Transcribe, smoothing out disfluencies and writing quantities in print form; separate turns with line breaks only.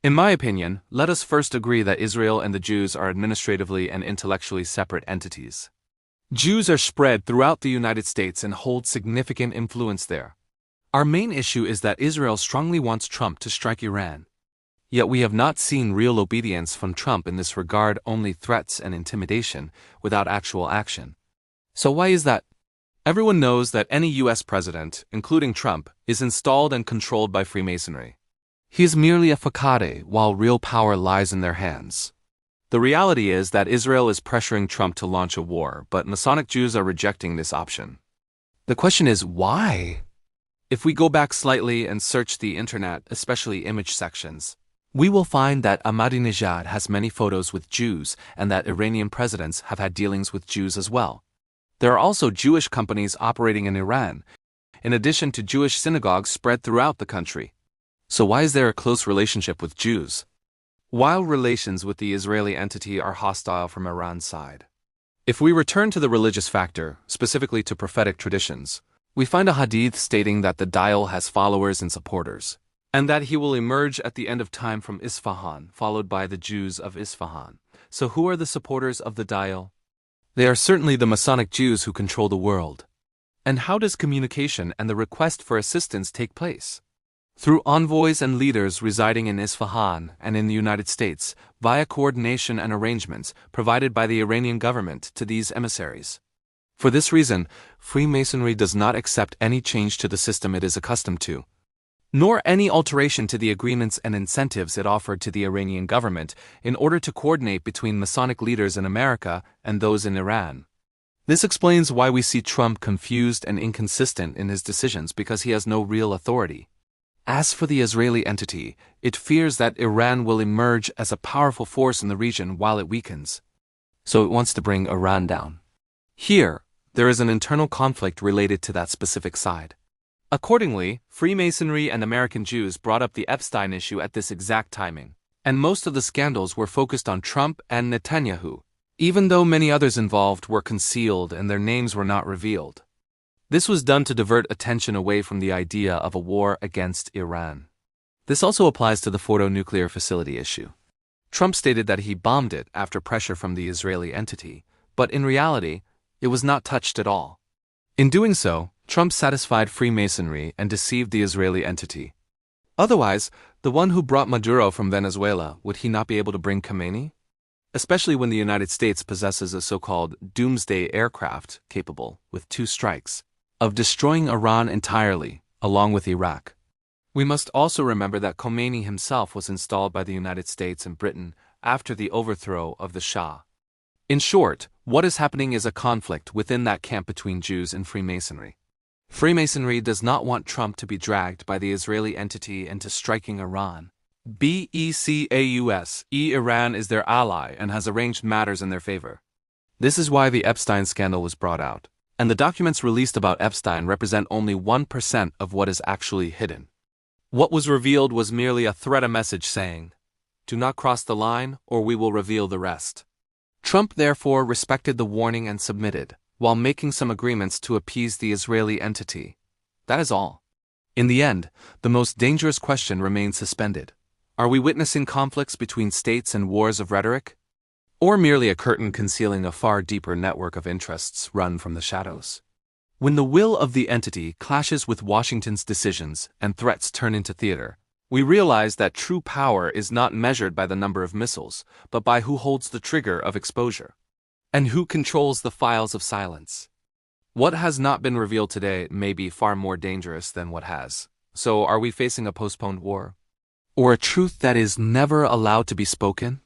In my opinion, let us first agree that Israel and the Jews are administratively and intellectually separate entities. Jews are spread throughout the United States and hold significant influence there. Our main issue is that Israel strongly wants Trump to strike Iran. Yet we have not seen real obedience from Trump in this regard, only threats and intimidation, without actual action. So why is that? Everyone knows that any US president, including Trump, is installed and controlled by Freemasonry. He is merely a facade, while real power lies in their hands. The reality is that Israel is pressuring Trump to launch a war, but Masonic Jews are rejecting this option. The question is, why? If we go back slightly and search the internet, especially image sections, we will find that Ahmadinejad has many photos with Jews and that Iranian presidents have had dealings with Jews as well. There are also Jewish companies operating in Iran, in addition to Jewish synagogues spread throughout the country. So why is there a close relationship with Jews? While relations with the Israeli entity are hostile from Iran's side. If we return to the religious factor, specifically to prophetic traditions, we find a hadith stating that the dial has followers and supporters, and that he will emerge at the end of time from Isfahan, followed by the Jews of Isfahan. So who are the supporters of the dial? They are certainly the Masonic Jews who control the world. And how does communication and the request for assistance take place? Through envoys and leaders residing in Isfahan and in the United States, via coordination and arrangements provided by the Iranian government to these emissaries. For this reason, Freemasonry does not accept any change to the system it is accustomed to, nor any alteration to the agreements and incentives it offered to the Iranian government in order to coordinate between Masonic leaders in America and those in Iran. This explains why we see Trump confused and inconsistent in his decisions, because he has no real authority. As for the Israeli entity, it fears that Iran will emerge as a powerful force in the region while it weakens. So it wants to bring Iran down. Here, there is an internal conflict related to that specific side. Accordingly, Freemasonry and American Jews brought up the Epstein issue at this exact timing, and most of the scandals were focused on Trump and Netanyahu, even though many others involved were concealed and their names were not revealed. This was done to divert attention away from the idea of a war against Iran. This also applies to the Fordo nuclear facility issue. Trump stated that he bombed it after pressure from the Israeli entity, but in reality, it was not touched at all. In doing so, Trump satisfied Freemasonry and deceived the Israeli entity. Otherwise, the one who brought Maduro from Venezuela, would he not be able to bring Khomeini? Especially when the United States possesses a so-called doomsday aircraft capable, with 2 strikes, of destroying Iran entirely, along with Iraq. We must also remember that Khomeini himself was installed by the United States and Britain after the overthrow of the Shah. In short, what is happening is a conflict within that camp between Jews and Freemasonry. Freemasonry does not want Trump to be dragged by the Israeli entity into striking Iran. Iran is their ally and has arranged matters in their favor. This is why the Epstein scandal was brought out, and the documents released about Epstein represent only 1% of what is actually hidden. What was revealed was merely a threat message saying, "Do not cross the line, or we will reveal the rest." Trump therefore respected the warning and submitted, while making some agreements to appease the Israeli entity. That is all. In the end, the most dangerous question remains suspended. Are we witnessing conflicts between states and wars of rhetoric? Or merely a curtain concealing a far deeper network of interests run from the shadows? When the will of the entity clashes with Washington's decisions and threats turn into theater, we realize that true power is not measured by the number of missiles, but by who holds the trigger of exposure, and who controls the files of silence. What has not been revealed today may be far more dangerous than what has. So are we facing a postponed war? Or a truth that is never allowed to be spoken?